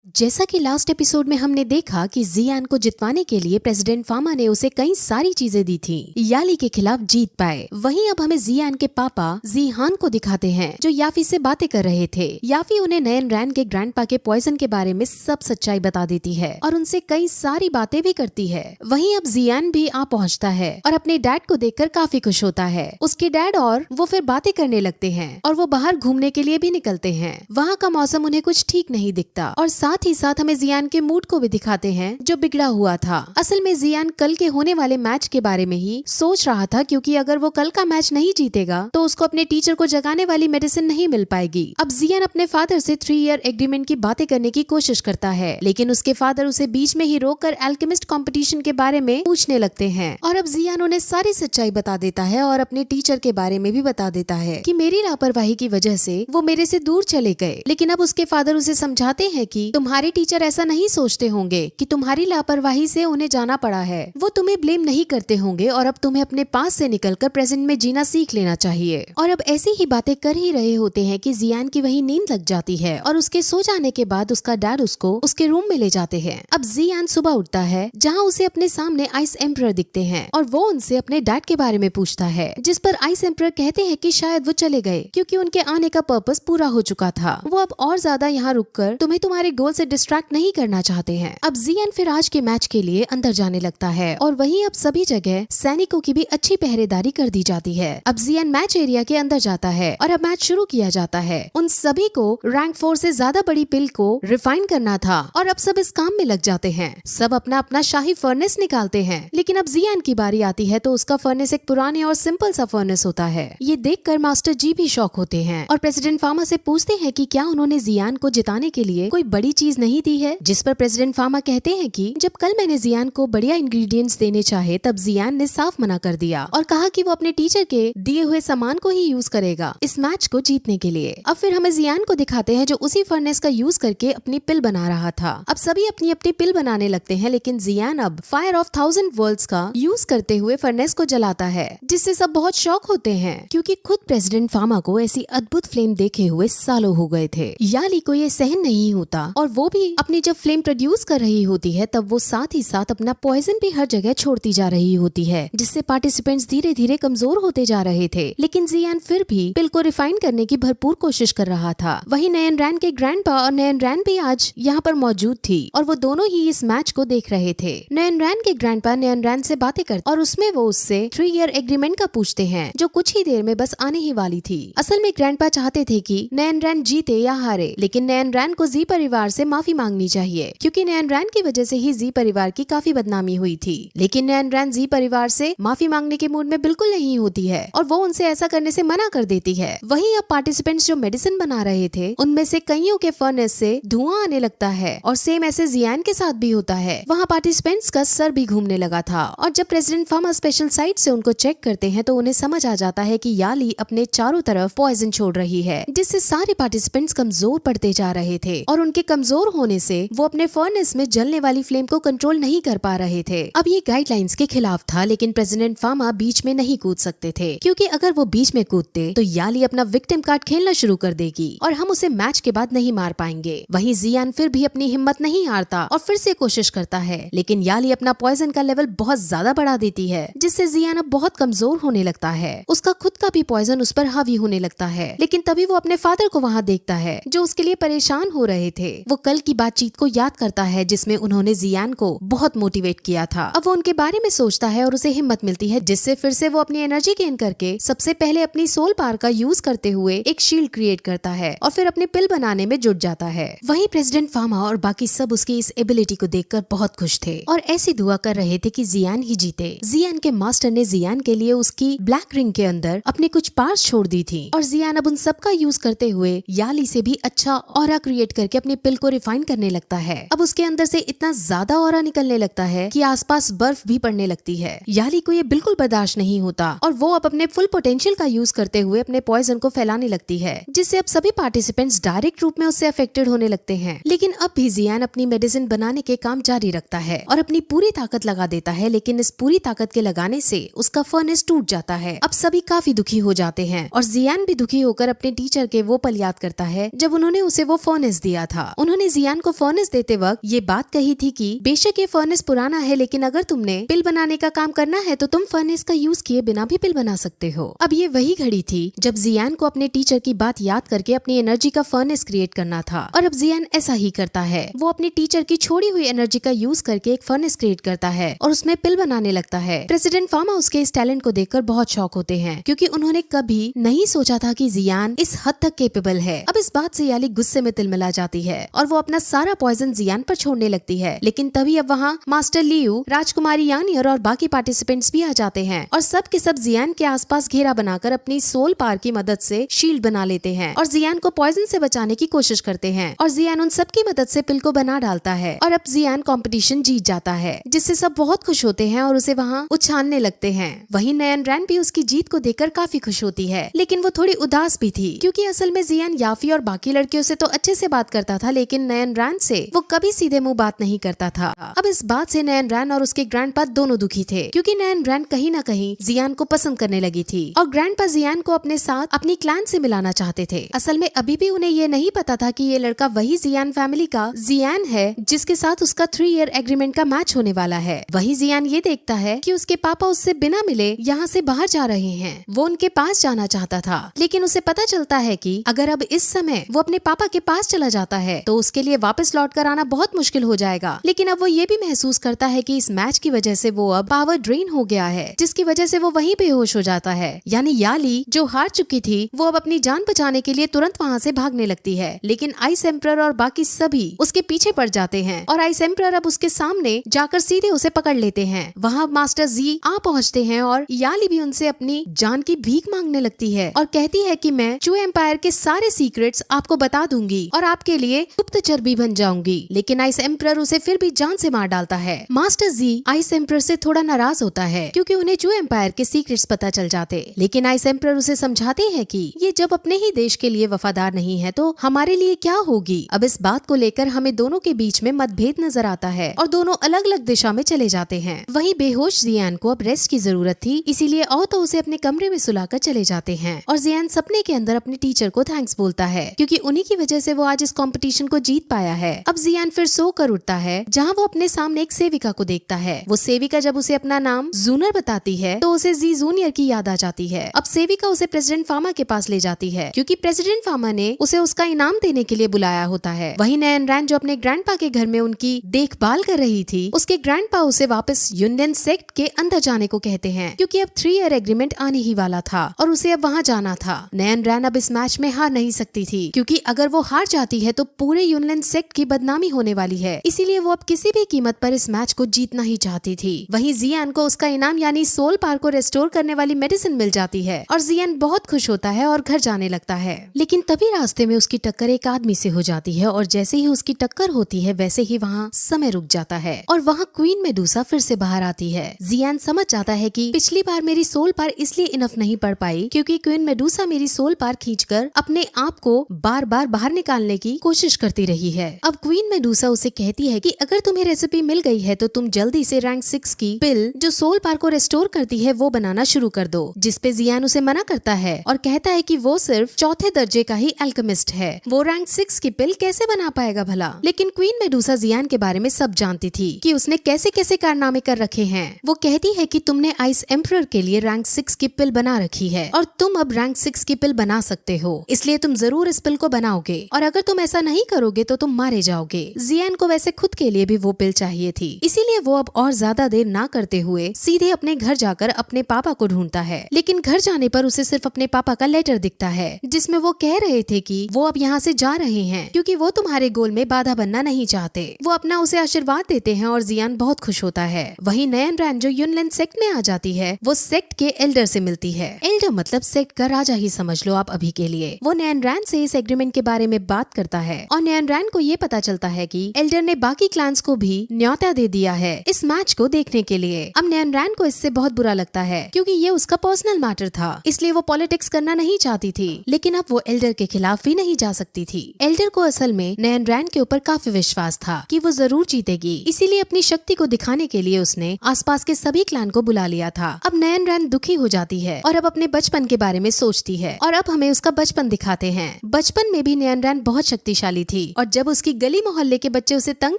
जैसा कि last episode में हमने देखा कि जियान को जितवाने के लिए प्रेसिडेंट फामा ने उसे कई सारी चीजें दी थी याली के खिलाफ जीत पाए। वहीं अब हमें जियान के पापा जीहान को दिखाते हैं जो याफी से बातें कर रहे थे। याफी उन्हें नयन रैन के ग्रैंडपा के पॉइजन के बारे में सब सच्चाई बता देती है और उनसे कई सारी बातें भी करती है। वहीं अब जियान भी आ पहुँचता है और अपने डैड को देखकर काफी खुश होता है। उसके डैड और वो फिर बातें करने लगते हैं और वो बाहर घूमने के लिए भी निकलते हैं। वहाँ का मौसम उन्हें कुछ ठीक नहीं दिखता और साथ ही साथ हमें जियान के मूड को भी दिखाते हैं जो बिगड़ा हुआ था। असल में जियान कल के होने वाले मैच के बारे में ही सोच रहा था, क्योंकि अगर वो कल का मैच नहीं जीतेगा तो उसको अपने टीचर को जगाने वाली मेडिसिन नहीं मिल पाएगी। अब जियान अपने फादर से 3 ईयर एग्रीमेंट की बातें करने की कोशिश करता है, लेकिन उसके फादर उसे बीच में ही रोककर एल्केमिस्ट कंपटीशन के बारे में पूछने लगते हैं। और अब जियान उन्हें सारी सच्चाई बता देता है और अपने टीचर के बारे में भी बता देता है कि मेरी लापरवाही की वजह से वो मेरे से दूर चले गए। लेकिन अब उसके फादर उसे समझाते हैं कि तुम्हारे टीचर ऐसा नहीं सोचते होंगे कि तुम्हारी लापरवाही से उन्हें जाना पड़ा है। वो तुम्हें ब्लेम नहीं करते होंगे और अब तुम्हें अपने पास से निकलकर प्रेजेंट में जीना सीख लेना चाहिए। और अब ऐसी ही बातें कर ही रहे होते हैं कि जियान की वही नींद लग जाती है और उसके सो जाने के बाद उसका डैड उसको उसके रूम में ले जाते हैं। अब जियान सुबह उठता है जहाँ उसे अपने सामने आइस एम्परर दिखते हैं और वो उनसे अपने डैड के बारे में पूछता है, जिस पर आइस एम्परर कहते हैं कि शायद वो चले गए क्योंकि उनके आने का पर्पस पूरा हो चुका था। वो अब और ज्यादा यहाँ रुककर तुम्हें तुम्हारे गोल से डिस्ट्रैक्ट नहीं करना चाहते हैं। अब जियान फिर आज के मैच के लिए अंदर जाने लगता है और वहीं अब सभी जगह सैनिकों की भी अच्छी पहरेदारी कर दी जाती है। अब जियान मैच एरिया के अंदर जाता है और अब मैच शुरू किया जाता है। उन सभी को रैंक 4 से ज्यादा बड़ी पिल को रिफाइन करना था और अब सब इस काम में लग जाते हैं। सब अपना अपना शाही फर्नेस निकालते हैं, लेकिन अब जियान की बारी आती है तो उसका फर्नेस एक पुराने और सिंपल सा फर्नेस होता है। ये देखकर मास्टर जी भी शॉक होते हैं और प्रेसिडेंट फामा से पूछते हैं कि क्या उन्होंने जियान को जिताने के लिए कोई बड़ी चीज नहीं दी है। जिस पर प्रेसिडेंट फामा कहते हैं कि जब कल मैंने जियान को बढ़िया इंग्रेडिएंट्स देने चाहे तब जियान ने साफ मना कर दिया और कहा कि वो अपने टीचर के दिए हुए सामान को ही यूज करेगा इस मैच को जीतने के लिए। अब फिर हमें जियान को दिखाते हैं जो उसी फर्नेस का यूज करके अपनी पिल बना रहा था। अब सभी अपनी अपनी पिल बनाने लगते हैं, लेकिन जियान अब फायर ऑफ 1000 वर्ल्ड्स का यूज करते हुए फर्नेस को जलाता है, जिससे सब बहुत शॉक होते हैं क्योंकि खुद प्रेसिडेंट फामा को ऐसी अद्भुत फ्लेम देखे हुए सालों हो गए थे। याली को ये सहन नहीं होता और वो भी अपनी जब फ्लेम प्रोड्यूस कर रही होती है तब वो साथ ही साथ अपना पॉइजन भी हर जगह छोड़ती जा रही होती है, जिससे पार्टिसिपेंट्स धीरे धीरे कमजोर होते जा रहे थे। लेकिन जियान फिर भी पिल को रिफाइन करने की भरपूर कोशिश कर रहा था। वहीं नयन रैन के ग्रैंडपा और नयन रैन भी आज यहाँ पर मौजूद थी और वो दोनों ही इस मैच को देख रहे थे। नयन रैन के ग्रैंडपा नयन रैन से बातें करते और उसमें वो उससे 3 ईयर एग्रीमेंट का पूछते हैं जो कुछ ही देर में बस आने ही वाली थी। असल में ग्रैंडपा चाहते थे कि नयन रैन जीते या हारे, लेकिन नयन रैन को जी परिवार से माफी मांगनी चाहिए क्योंकि नयन रैन की वजह से ही जी परिवार की काफी बदनामी हुई थी। लेकिन नयन रैन जी परिवार से माफी मांगने के मूड में बिल्कुल नहीं होती है और वो उनसे ऐसा करने से मना कर देती है। वहीं अब पार्टिसिपेंट्स जो मेडिसिन बना रहे थे उनमें से कईयों के फर्नेस से धुआं आने लगता है और सेम ऐसे जियान के साथ भी होता है। वहाँ पार्टिसिपेंट्स का सर भी घूमने लगा था और जब प्रेसिडेंट फामा स्पेशल साइट से उनको चेक करते हैं तो उन्हें समझ आ जाता है कि याली अपने चारों तरफ पॉइजन छोड़ रही है, जिससे सारे पार्टिसिपेंट्स कमजोर पड़ते जा रहे थे और उनके कमजोर होने से वो अपने फर्नेस में जलने वाली फ्लेम को कंट्रोल नहीं कर पा रहे थे। अब ये गाइडलाइंस के खिलाफ था, लेकिन प्रेसिडेंट फामा बीच में नहीं कूद सकते थे क्योंकि अगर वो बीच में कूदते तो याली अपना विक्टिम कार्ड खेलना शुरू कर देगी और हम उसे मैच के बाद नहीं मार पाएंगे। वहीं जियान फिर भी अपनी हिम्मत नहीं हारता और फिर से कोशिश करता है, लेकिन याली अपना पॉइजन का लेवल बहुत ज्यादा बढ़ा देती है, जिससे जियान अब बहुत कमजोर होने लगता है। उसका खुद का भी पॉइजन उस पर हावी होने लगता है। लेकिन तभी वो अपने फादर को वहाँ देखता है जो उसके लिए परेशान हो रहे थे। वो कल की बातचीत को याद करता है जिसमें उन्होंने जियान को बहुत मोटिवेट किया था। अब वो उनके बारे में सोचता है और उसे हिम्मत मिलती है, जिससे फिर से वो अपनी एनर्जी गेन करके सबसे पहले अपनी सोल पावर का यूज करते हुए एक शील्ड क्रिएट करता है और फिर अपनी पिल बनाने में जुट जाता है। वहीं प्रेसिडेंट फामा और बाकी सब उसकी इस एबिलिटी को देखकर बहुत खुश थे और ऐसी दुआ कर रहे थे कि जियान ही जीते। जियान के मास्टर ने जियान के लिए उसकी ब्लैक रिंग के अंदर अपने कुछ पार्ट्स छोड़ दी थी और जियान अब उन सब का यूज करते हुए याली से भी अच्छा ऑरा क्रिएट करके अपनी पिल को रिफाइन करने लगता है। अब उसके अंदर से इतना ज्यादा ऑरा निकलने लगता है कि आसपास बर्फ भी पड़ने लगती है। याली को ये बिल्कुल बर्दाश्त नहीं होता और वो अब अपने फुल पोटेंशियल का यूज करते हुए अपने पॉइजन को फैलाने लगती है, जिससे अब सभी पार्टिसिपेंट्स डायरेक्ट रूप में उससे अफेक्टेड होने लगते हैं। लेकिन अब भी जियान अपनी मेडिसिन बनाने के काम जारी रखता है और अपनी पूरी ताकत लगा देता है, लेकिन इस पूरी ताकत के लगाने से उसका फर्नेस टूट जाता है। अब सभी काफी दुखी हो जाते हैं और जियान भी दुखी होकर अपने टीचर के वो पल याद करता है जब उन्होंने उसे वो फर्नेस दिया था। उन्होंने उन्होंने जियान को फर्नेस देते वक्त ये बात कही थी कि बेशक ये फर्नेस पुराना है, लेकिन अगर तुमने पिल बनाने का काम करना है तो तुम फर्नेस का यूज किए बिना भी पिल बना सकते हो। अब ये वही घड़ी थी जब जियान को अपने टीचर की बात याद करके अपनी एनर्जी का फर्नेस क्रिएट करना था, और अब जियान ऐसा ही करता है। वो अपनी टीचर की छोड़ी हुई एनर्जी का यूज करके एक फर्नेस क्रिएट करता है और उसमें पिल बनाने लगता है। प्रेसिडेंट फार्मा उसके इस टैलेंट को देखकर बहुत शॉक होते हैं, क्योंकि उन्होंने कभी नहीं सोचा था कि जियान इस हद तक केपेबल है। अब इस बात से याली गुस्से में तिलमिला जाती है और वो अपना सारा पॉइजन जियान पर छोड़ने लगती है। लेकिन तभी अब वहाँ मास्टर लियू, राजकुमारी यानियर और बाकी पार्टिसिपेंट्स भी आ जाते हैं और सब के सब जियान के आसपास घेरा बनाकर अपनी सोल पावर की मदद से शील्ड बना लेते हैं और जियान को पॉइजन से बचाने की कोशिश करते हैं। और जियान उन सब की मदद से पिल को बना डालता है और अब जियान कंपटीशन जीत जाता है, जिससे सब बहुत खुश होते हैं और उसे वहाँ उछालने लगते हैं। वहीं नयन रैन भी उसकी जीत को देखकर काफी खुश होती है, लेकिन वो थोड़ी उदास भी थी, क्योंकि असल में जियान याफी और बाकी लड़कियों से तो अच्छे से बात करता था, लेकिन नयन रैन से वो कभी सीधे मुंह बात नहीं करता था। अब इस बात से नयन रैन और उसके ग्रैंडपा दोनों दुखी थे, क्योंकि नयन रैन कहीं न कहीं जियान को पसंद करने लगी थी और ग्रैंडपा जियान को अपने साथ अपनी क्लैन से मिलाना चाहते थे। असल में अभी भी उन्हें ये नहीं पता था कि ये लड़का वही जियान फैमिली का जियान है जिसके साथ उसका 3 ईयर एग्रीमेंट का मैच होने वाला है। वही जियान ये देखता है कि उसके पापा उससे बिना मिले यहाँ से बाहर जा रहे हैं। वो उनके पास जाना चाहता था, लेकिन उसे पता चलता है कि अगर अब इस समय वो अपने पापा के पास चला जाता है तो उसके लिए वापस लौट कर आना बहुत मुश्किल हो जाएगा। लेकिन अब वो ये भी महसूस करता है कि इस मैच की वजह से वो अब पावर ड्रेन हो गया है, जिसकी वजह से वो वहीं बेहोश हो जाता है। यानी याली जो हार चुकी थी वो अब अपनी जान बचाने के लिए तुरंत वहाँ से भागने लगती है, लेकिन आइस एम्परर और बाकी सभी उसके पीछे पड़ जाते हैं और आइस एम्परर अब उसके सामने जाकर सीधे उसे पकड़ लेते हैं। वहाँ मास्टर जी आ पहुँचते हैं और याली भी उनसे अपनी जान की भीख मांगने लगती है और कहती है कि मैं चू एम्पायर के सारे सीक्रेट्स आपको बता दूंगी और आपके लिए गुप्तचर भी बन जाऊंगी। लेकिन आइस एम्परर उसे फिर भी जान से मार डालता है। मास्टर जी आइस एम्परर से थोड़ा नाराज होता है, क्योंकि उन्हें चू एम्पायर के सीक्रेट्स पता चल जाते, लेकिन आइस एम्परर उसे समझाते हैं कि ये जब अपने ही देश के लिए वफादार नहीं है तो हमारे लिए क्या होगी। अब इस बात को लेकर हमें दोनों के बीच में मतभेद नजर आता है और दोनों अलग अलग दिशा में चले जाते हैं। वहीं बेहोश जियान को अब रेस्ट की जरूरत थी, इसीलिए और तो उसे अपने कमरे में सुलाकर चले जाते हैं और जियान सपने के अंदर अपने टीचर को थैंक्स बोलता है, क्योंकि उन्हीं की वजह से वो आज इस कंपटीशन को जीत पाया है। अब जियान फिर सो कर उठता है, जहाँ वो अपने सामने एक सेविका को देखता है। वो सेविका जब उसे अपना नाम जूनर बताती है तो उसे जी जूनियर की याद आ जाती है। अब सेविका उसे प्रेसिडेंट फार्मा के पास ले जाती है, क्योंकि प्रेसिडेंट फार्मा ने उसे उसका इनाम देने के लिए बुलाया होता है। वहीं नयन रैन जो अपने ग्रैंडपा के घर में उनकी देखभाल कर रही थी, उसके ग्रैंडपा उसे वापस यूनियन सेक्ट के अंदर जाने को कहते हैं, क्योंकि अब 3 ईयर एग्रीमेंट आने ही वाला था और उसे अब वहाँ जाना था। नयन रैन अब इस मैच में हार नहीं सकती थी, क्योंकि अगर वो हार जाती है तो पूरे यूनियन सेक्ट की बदनामी होने वाली है, इसीलिए वो अब किसी भी कीमत पर इस मैच को जीतना ही चाहती थी। वहीं जियान को उसका इनाम यानी सोल पावर को रेस्टोर करने वाली मेडिसिन मिल जाती है और जियान बहुत खुश होता है और घर जाने लगता है। लेकिन तभी रास्ते में उसकी टक्कर एक आदमी से हो जाती है और जैसे ही उसकी टक्कर होती है वैसे ही वहाँ समय रुक जाता है और वहाँ क्वीन मेडुसा फिर से बाहर आती है। जियान समझ जाता है कि पिछली बार मेरी सोल पावर इसलिए इनफ नहीं पड़ पाई क्योंकि क्वीन मेडुसा मेरी सोल पावर खींचकर अपने आप को बार बार बाहर निकालने की कोशिश करती रही है। अब क्वीन मेडुसा उसे कहती है कि अगर तुम्हें रेसिपी मिल गई है तो तुम जल्दी से रैंक 6 की पिल जो सोल पावर को रेस्टोर करती है वो बनाना शुरू कर दो, जिसपे जियान उसे मना करता है और कहता है कि वो सिर्फ 4थे दर्जे का ही एल्केमिस्ट है, वो रैंक 6 की पिल कैसे बना पाएगा भला। लेकिन क्वीन मेडुसा जियान के बारे में सब जानती थी कि उसने कैसे कैसे कारनामे कर रखे हैं। वो कहती है कि तुमने आइस एम्परर के लिए रैंक 6 की पिल बना रखी है और तुम अब रैंक 6 की पिल बना सकते हो, इसलिए तुम जरूर इस पिल को बनाओगे और अगर तुम ऐसा नहीं करोगे तो तुम मारे जाओगे। जियान को वैसे खुद के लिए भी वो पिल चाहिए थी, इसीलिए वो अब और ज्यादा देर ना करते हुए सीधे अपने घर जाकर अपने पापा को ढूंढता है। लेकिन घर जाने पर उसे सिर्फ अपने पापा का लेटर दिखता है जिसमें वो कह रहे थे कि वो अब यहाँ से जा रहे हैं क्योंकि वो तुम्हारे गोल में बाधा बनना नहीं चाहते। वो अपना उसे आशीर्वाद देते हैं और जियान बहुत खुश होता है। वहीं नयन रैन जो यूनियन सेक्ट में आ जाती है वो सेक्ट के एल्डर से मिलती है। एल्डर मतलब सेक्ट का राजा ही समझ लो आप अभी के लिए। वो नयन रैन से इस एग्रीमेंट के बारे में बात करता है और नयन रैन को ये पता चलता है कि एल्डर ने बाकी क्लैंस को भी न्योता दे दिया है इस मैच को देखने के लिए। अब नयन रैन को इससे बहुत बुरा लगता है क्योंकि ये उसका पर्सनल मैटर था, इसलिए वो पॉलिटिक्स करना नहीं चाहती थी, लेकिन अब वो एल्डर के खिलाफ भी नहीं जा सकती थी। एल्डर को असल में नयन रैन के ऊपर काफी विश्वास था कि वो जरूर जीतेगी, इसीलिए अपनी शक्ति को दिखाने के लिए उसने आसपास के सभी क्लैन को बुला लिया था। अब नयन रैन दुखी हो जाती है और अब अपने बचपन के बारे में सोचती है और अब हमें उसका बचपन दिखाते हैं। बचपन में भी नयन रैन बहुत शक्तिशाली थी और जब उसकी गली मोहल्ले के बच्चे उसे तंग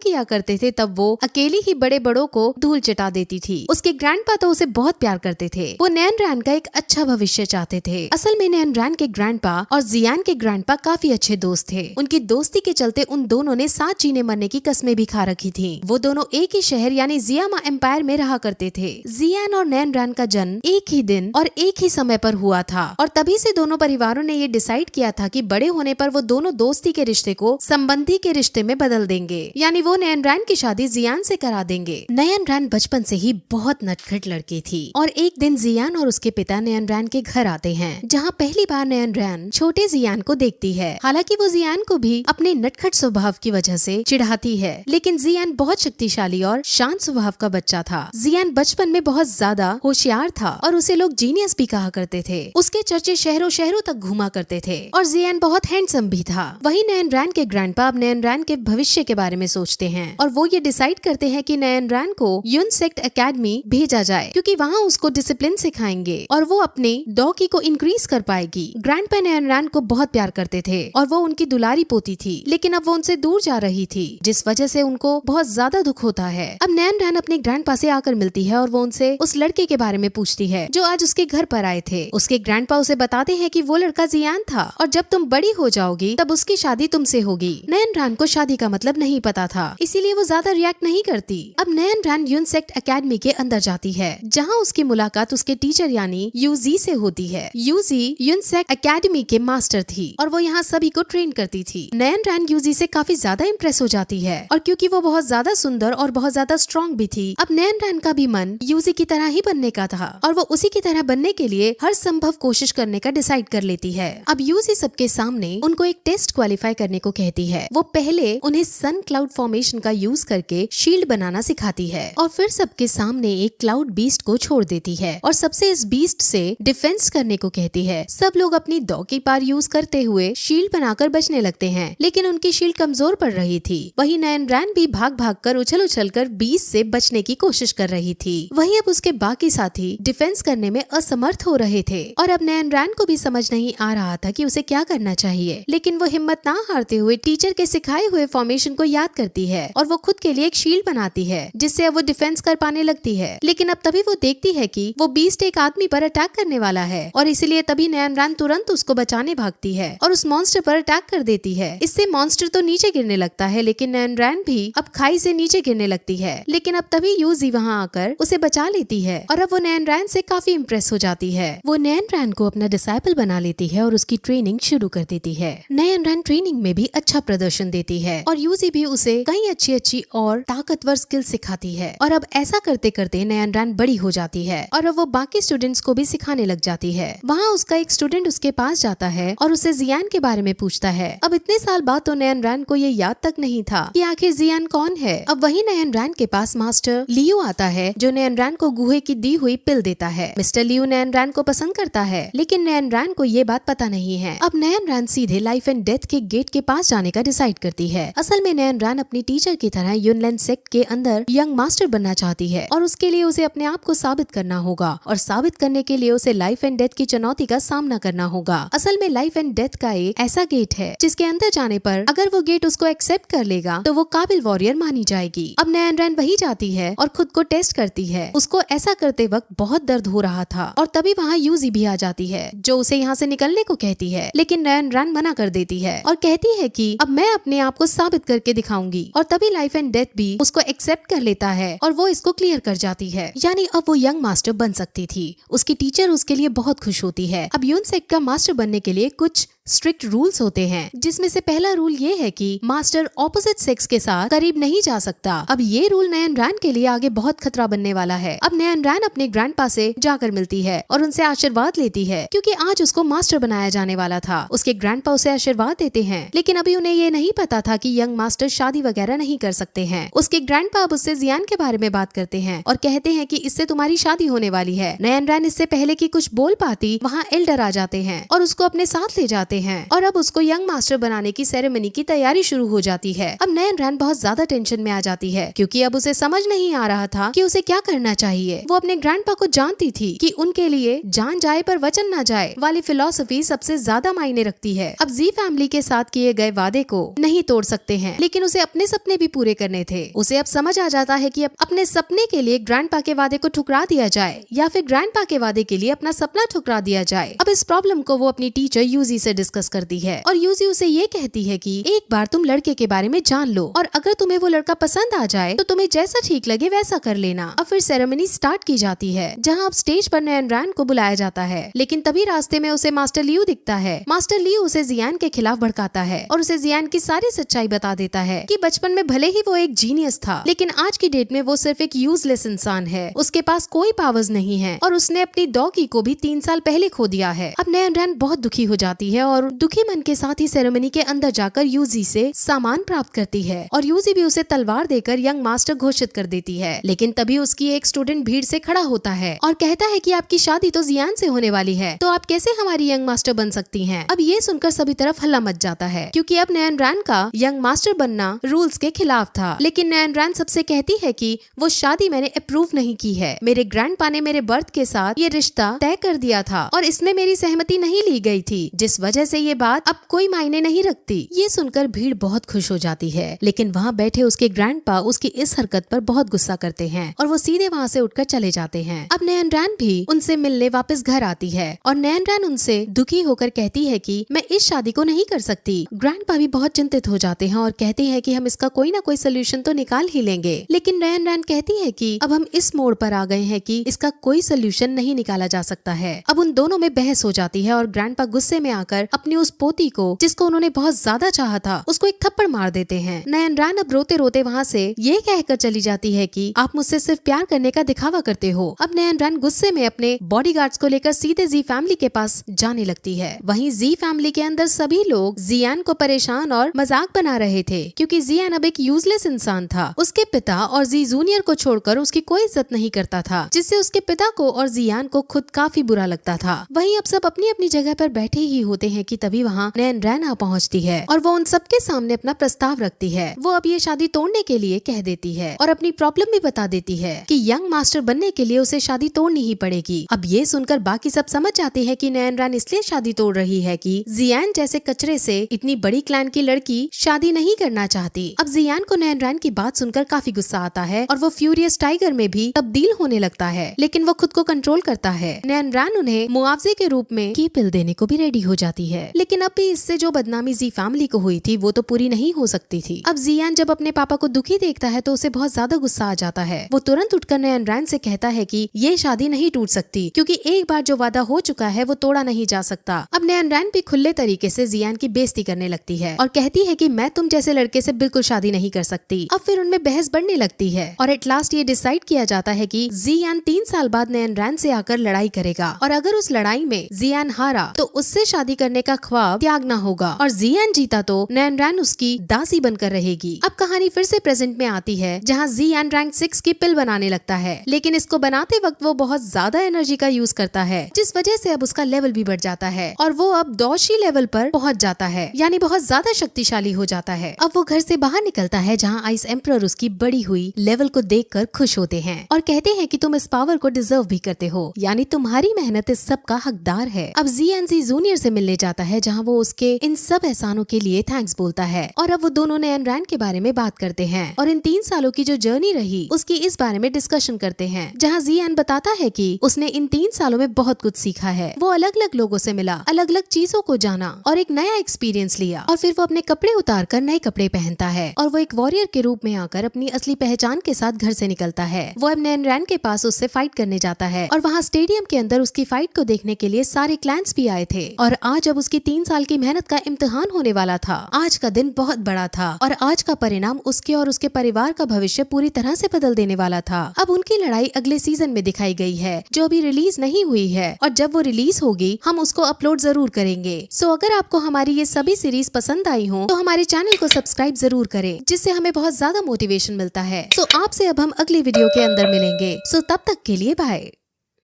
किया करते थे तब वो अकेली ही बड़े बड़ों को धूल चटा देती थी। उसके ग्रैंडपा तो उसे बहुत प्यार करते थे। वो नैन रैन का एक अच्छा भविष्य चाहते थे। असल में नैन रैन के ग्रैंडपा और जियान के ग्रैंडपा काफी अच्छे दोस्त थे। उनकी दोस्ती के चलते उन दोनों ने साथ जीने मरने की कस्में भी खा रखी थी। वो दोनों एक ही शहर यानी जियामा एम्पायर में रहा करते थे। जियान और नैन रैन का जन्म एक ही दिन और एक ही समय पर हुआ था और तभी से दोनों परिवारों ने ये डिसाइड किया था कि बड़े होने पर वो दोनों दोस्ती के रिश्ते को संबंधी के रिश्ते में बदल देंगे, यानी वो नैन रैन की शादी जियान से करा देंगे। नैन रैन बचपन से ही बहुत नटखट लड़की थी और एक दिन जियान और उसके पिता नैन रैन के घर आते हैं, जहाँ पहली बार नैन रैन छोटे जियान को देखती है। हालांकि वो जियान को भी अपने नटखट स्वभाव की वजह से चिढ़ाती है, लेकिन जियान बहुत शक्तिशाली और शांत स्वभाव का बच्चा था। जियान बचपन में बहुत ज्यादा होशियार था और उसे लोग जीनियस भी कहा करते थे। उसके चर्चे शहरों शहरों तक घूमा करते थे और जियान बहुत हैंडसम भी था। वही नैन रैन के ग्रैंडपा अब नैन रैन के भविष्य के बारे में सोचते हैं और वो ये डिसाइड करते हैं कि नैन रैन को यूनसेक्ट एकेडमी भेजा जाए, क्योंकि वहाँ उसको डिसिप्लिन सिखाएंगे और वो अपने डॉकी को इंक्रीज कर पाएगी। ग्रैंडपा नैन रैन को बहुत प्यार करते थे और वो उनकी दुलारी पोती थी, लेकिन अब वो उनसे दूर जा रही थी, जिस वजह से उनको बहुत ज्यादा दुख होता है। अब नैन रैन अपने ग्रैंडपा से आकर मिलती है और वो उनसे उस लड़के के बारे में पूछती है जो आज उसके घर पर आए थे। उसके ग्रैंडपा उसे बताते हैं कि वो लड़का जियान था और जब तुम बड़ी हो जाओगी तब उसकी शादी तुमसे होगी। नैन रैन को शादी का मतलब नहीं पता था, इसीलिए वो ज्यादा रिएक्ट नहीं करती। अब नैन रैन यूनसेक्ट एकेडमी के अंदर जाती है, जहाँ उसकी मुलाकात उसके टीचर यानी यूजी से होती है। यूजी यूनसेक्ट एकेडमी के मास्टर थी और वो यहाँ सभी को ट्रेन करती थी। नैन रैन यूजी से काफी ज्यादा इम्प्रेस हो जाती है और क्योंकि वो बहुत ज्यादा सुंदर और बहुत ज्यादा स्ट्रॉन्ग भी थी, अब नैन रैन का भी मन यूजी की तरह ही बनने का था और वो उसी की तरह बनने के लिए हर संभव कोशिश करने का डिसाइड कर लेती है। अब यूजी सबके सामने उनको एक टेस्ट क्वालिफाई करने को कहती है। वो पहले उन्हें सन क्लाउड फॉर्मेशन का यूज करके शील्ड बनाना सिखाती है और फिर सबके सामने एक क्लाउड बीस्ट को छोड़ देती है और सबसे इस बीस्ट से डिफेंस करने को कहती है। सब लोग अपनी डॉकी पार यूज करते हुए शील्ड बनाकर बचने लगते हैं, लेकिन उनकी शील्ड कमजोर पड़ रही थी। वही नैन रैन भी भाग भाग कर उछल कर बीस्ट से बचने की कोशिश कर रही थी। वही अब उसके बाकी साथी डिफेंस करने में असमर्थ हो रहे थे और अब नैन रैन को भी समझ नहीं आ रहा था कि उसे क्या करना चाहिए, लेकिन वो हिम्मत ना हारते हुए टीचर के सिखाए हुए फॉर्मेशन को याद करती है और वो खुद के लिए एक शील्ड बनाती है, जिससे अब वो डिफेंस कर पाने लगती है। लेकिन अब तभी वो देखती है कि वो बीस्ट एक आदमी पर अटैक करने वाला है और इसीलिए तभी नैन रैन तुरंत उसको बचाने भागती है और उस मॉन्स्टर पर अटैक कर देती है। इससे मॉन्स्टर तो नीचे गिरने लगता है, लेकिन नैन रैन भी अब खाई से नीचे गिरने लगती है। लेकिन अब तभी यूजी वहाँ आकर उसे बचा लेती है और अब वो नैन रैन से काफी इम्प्रेस हो जाती है। वो नैन रैन को अपना डिसाइपल बना लेती है और उसकी ट्रेनिंग शुरू कर देती है। नैन रैन ट्रेनिंग में भी अच्छा प्रदर्शन देती है और यूजी भी उसे कई अच्छी और ताकतवर स्किल सिखाती है और अब ऐसा करते करते नैन रैन बड़ी हो जाती है और अब वो बाकी स्टूडेंट्स को भी सिखाने लग जाती है। वहाँ उसका एक स्टूडेंट उसके पास जाता है और उसे जियान के बारे में पूछता है। अब इतने साल बाद तो नैन रैन को ये याद तक नहीं था कि आखिर जियान कौन है। अब वही नैन रैन के पास मास्टर लियो आता है जो नैन रैन को गुहे की दी हुई पिल देता है। मिस्टर लियो नैन रैन को पसंद करता है, लेकिन नैन रैन को ये बात पता नहीं है। अब नैन रैन सीधे लाइफ एंड डेथ के गेट के पास जाने का डिसाइड करती है। असल में नैन रैन अपनी टीचर की तरह यूनलैंड सेक्ट के अंदर यंग मास्टर बनना चाहती है और उसके लिए उसे अपने आप को साबित करना होगा और साबित करने के लिए उसे लाइफ एंड डेथ की चुनौती का सामना करना होगा। असल में लाइफ एंड डेथ का एक ऐसा गेट है जिसके अंदर जाने पर अगर वो गेट उसको एक्सेप्ट कर लेगा तो वो काबिल वॉरियर मानी जाएगी। अब नैन रैन वही जाती है और खुद को टेस्ट करती है। उसको ऐसा करते वक्त बहुत दर्द हो रहा था और तभी वहाँ यूजी भी आ जाती है जो उसे यहाँ से निकलने को कहती है, लेकिन नैन रैन मना कर देती है और कहती है कि अब मैं अपने आप को साबित करके दिखाऊंगी और तभी लाइफ एंड डेथ भी उसको एक्सेप्ट कर लेता है और वो इसको क्लियर कर जाती है, यानी अब वो यंग मास्टर बन सकती थी। उसकी टीचर उसके लिए बहुत खुश होती है। अब यूनसेक्ट का मास्टर बनने के लिए कुछ स्ट्रिक्ट रूल्स होते हैं, जिसमें से पहला रूल ये है कि मास्टर ऑपोजिट सेक्स के साथ करीब नहीं जा सकता। अब ये रूल नैन रैन के लिए आगे बहुत खतरा बनने वाला है। अब नैन रैन अपने ग्रैंडपा से जाकर मिलती है और उनसे आशीर्वाद लेती है, क्योंकि आज उसको मास्टर बनाया जाने वाला था। उसके ग्रैंडपा उसे आशीर्वाद देते हैं, लेकिन अभी उन्हें ये नहीं पता था कि यंग मास्टर शादी वगैरह नहीं कर सकते हैं। उसके ग्रैंडपा अब उससे जियान के बारे में बात करते हैं और कहते हैं कि इससे तुम्हारी शादी होने वाली है। नैन रैन इससे पहले कि कुछ बोल पाती वहाँ एल्डर आ जाते हैं और उसको अपने साथ ले जाते जाते हैं और अब उसको यंग मास्टर बनाने की सेरेमनी की तैयारी शुरू हो जाती है। अब नयन रैन बहुत ज्यादा टेंशन में आ जाती है क्योंकि अब उसे समझ नहीं आ रहा था कि उसे क्या करना चाहिए। वो अपने ग्रैंडपा को जानती थी कि उनके लिए जान जाए पर वचन ना जाए वाली फिलॉसफी सबसे ज्यादा मायने रखती है। अब जी फैमिली के साथ किए गए वादे को नहीं तोड़ सकते हैं, लेकिन उसे अपने सपने भी पूरे करने थे। उसे अब समझ आ जाता है कि अब अपने सपने के लिए ग्रैंडपा के वादे को ठुकरा दिया जाए या फिर ग्रैंडपा के वादे के लिए अपना सपना ठुकरा दिया जाए। अब इस प्रॉब्लम को वो अपनी टीचर यूजी से डिस्कस करती है और यूजी उसे ये कहती है कि एक बार तुम लड़के के बारे में जान लो और अगर तुम्हें वो लड़का पसंद आ जाए तो तुम्हें जैसा ठीक लगे वैसा कर लेना। अब फिर सेरेमनी स्टार्ट की जाती है जहाँ अब स्टेज पर नयन रैन को बुलाया जाता है, लेकिन तभी रास्ते में उसे मास्टर लियू दिखता है। मास्टर लियू उसे जियान के खिलाफ भड़काता है और उसे जियान की सारी सच्चाई बता देता है कि बचपन में भले ही वो एक जीनियस था, लेकिन आज की डेट में वो सिर्फ एक यूजलेस इंसान है। उसके पास कोई पावर्स नहीं है और उसने अपनी डॉगी को भी 3 साल पहले खो दिया है। अब नयन रैन बहुत दुखी हो जाती है और दुखी मन के साथ ही सेरेमनी के अंदर जाकर यूजी से सामान प्राप्त करती है और यूजी भी उसे तलवार देकर यंग मास्टर घोषित कर देती है। लेकिन तभी उसकी एक स्टूडेंट भीड़ से खड़ा होता है और कहता है कि आपकी शादी तो जियान से होने वाली है, तो आप कैसे हमारी यंग मास्टर बन सकती हैं? अब ये सुनकर सभी तरफ हल्ला मच जाता है क्योंकि अब नयन रैन का यंग मास्टर बनना रूल्स के खिलाफ था। लेकिन नयन रैन सबसे कहती है कि वो शादी मैंने अप्रूव नहीं की है, मेरे ग्रैंडपा ने मेरे बर्थ के साथ ये रिश्ता तय कर दिया था और इसमें मेरी सहमति नहीं ली गई थी, जिस वजह से ये बात अब कोई मायने नहीं रखती। ये सुनकर भीड़ बहुत खुश हो जाती है, लेकिन वहाँ बैठे उसके ग्रैंडपा उसकी इस हरकत पर बहुत गुस्सा करते हैं और वो सीधे वहाँ से उठकर चले जाते हैं। अब नयन रैन भी उनसे मिलने वापस घर आती है और नयन रैन उनसे दुखी होकर कहती है कि मैं इस शादी को नहीं कर सकती। ग्रैंडपा भी बहुत चिंतित हो जाते हैं और कहते हैं कि हम इसका कोई ना कोई सोल्यूशन तो निकाल ही लेंगे, लेकिन नयन रैन कहती है कि अब हम इस मोड़ पर आ गए हैं कि इसका कोई सोल्यूशन नहीं निकाला जा सकता है। अब उन दोनों में बहस हो जाती है और ग्रैंडपा गुस्से में आकर अपनी उस पोती को, जिसको उन्होंने बहुत ज्यादा चाहा था, उसको एक थप्पड़ मार देते हैं। नयन रैन अब रोते रोते वहाँ से ये कहकर चली जाती है कि आप मुझसे सिर्फ प्यार करने का दिखावा करते हो। अब नयन रैन गुस्से में अपने बॉडीगार्ड्स को लेकर सीधे जी फैमिली के पास जाने लगती है। वहीं जी फैमिली के अंदर सभी लोग जियान को परेशान और मजाक बना रहे थे क्योंकि जियान अब एक यूजलेस इंसान था। उसके पिता और जी जूनियर को छोड़कर उसकी कोई इज्जत नहीं करता था, जिससे उसके पिता को और जियान को खुद काफी बुरा लगता था। वहीं अब सब अपनी अपनी जगह पर बैठे ही होते हैं कि तभी वहाँ नयन रैन आ पहुँचती है और वो उन सबके सामने अपना प्रस्ताव रखती है। वो अब ये शादी तोड़ने के लिए कह देती है और अपनी प्रॉब्लम भी बता देती है कि यंग मास्टर बनने के लिए उसे शादी तोड़नी ही पड़ेगी। अब ये सुनकर बाकी सब समझ जाते हैं कि नयन रैन इसलिए शादी तोड़ रही है कि जियान जैसे कचरे से इतनी बड़ी क्लैन की लड़की शादी नहीं करना चाहती। अब जियान को नयन रैन की बात सुनकर काफी गुस्सा आता है और वो फ्यूरियस टाइगर में भी तब्दील होने लगता है, लेकिन वो खुद को कंट्रोल करता है। नयन रैन उन्हें मुआवजे के रूप में की पिल देने को भी रेडी हो जाती है, लेकिन अब भी इससे जो बदनामी जी फैमिली को हुई थी वो तो पूरी नहीं हो सकती थी। अब जियान जब अपने पापा को दुखी देखता है तो उसे बहुत ज्यादा गुस्सा आ जाता है। वो तुरंत उठकर नयन रैन से कहता है कि ये शादी नहीं टूट सकती क्योंकि एक बार जो वादा हो चुका है वो तोड़ा नहीं जा सकता। अब नयन रैन भी खुले तरीके से जियान की बेइज्जती करने लगती है और कहती है कि मैं तुम जैसे लड़के से बिल्कुल शादी नहीं कर सकती। अब फिर उनमें बहस बढ़ने लगती है और एट लास्ट ये डिसाइड किया जाता है कि जियान 3 साल बाद नयन रैन से आकर लड़ाई करेगा और अगर उस लड़ाई में जियान हारा तो उससे शादी करने का ख्वाब त्यागना होगा और जियान जीता तो नयन रैन उसकी दासी बनकर रहेगी। अब कहानी फिर से प्रेजेंट में आती है जहाँ जियान रैंक 6 की पिल बनाने लगता है, लेकिन इसको बनाते वक्त वो बहुत ज्यादा एनर्जी का यूज करता है, जिस वजह से अब उसका लेवल भी बढ़ जाता है और वो अब दोषी लेवल पर पहुंच जाता है, यानी बहुत ज्यादा शक्तिशाली हो जाता है। अब वो घर से बाहर निकलता है जहाँ आइस एम्परर उसकी बड़ी हुई लेवल को देखकर खुश होते हैं और कहते हैं कि तुम इस पावर को डिजर्व भी करते हो, यानी तुम्हारी मेहनत इस सब का हकदार है। अब जी जूनियर से मिलने जाता है जहाँ वो उसके इन सब एहसानों के लिए थैंक्स बोलता है और अब वो दोनों नयन रैन के बारे में बात करते हैं और इन 3 सालों की जो जर्नी रही उसकी इस बारे में डिस्कशन करते हैं, जहाँ जियान बताता है कि उसने इन 3 सालों में बहुत कुछ सीखा है। वो अलग अलग लोगों से मिला, अलग अलग चीजों को जाना और एक नया एक्सपीरियंस लिया और फिर वो अपने कपड़े उतार कर नए कपड़े पहनता है और वो एक वॉरियर के रूप में आकर अपनी असली पहचान के साथ घर से निकलता है। वो अब नयन रैन के पास उससे फाइट करने जाता है और वहाँ स्टेडियम के अंदर उसकी फाइट को देखने के लिए सारे क्लैंस भी आए थे और आज अब उसकी 3 साल की मेहनत का इम्तिहान होने वाला था। आज का दिन बहुत बड़ा था और आज का परिणाम उसके और उसके परिवार का भविष्य पूरी तरह से बदल देने वाला था। अब उनकी लड़ाई अगले सीजन में दिखाई गई है जो अभी रिलीज नहीं हुई है और जब वो रिलीज होगी हम उसको अपलोड जरूर करेंगे। सो अगर आपको हमारी ये सभी सीरीज पसंद आई हो तो हमारे चैनल को सब्सक्राइब जरूर करें, जिससे हमें बहुत ज्यादा मोटिवेशन मिलता है। सो आपसे अब हम अगली वीडियो के अंदर मिलेंगे। सो तब तक के लिए बाय।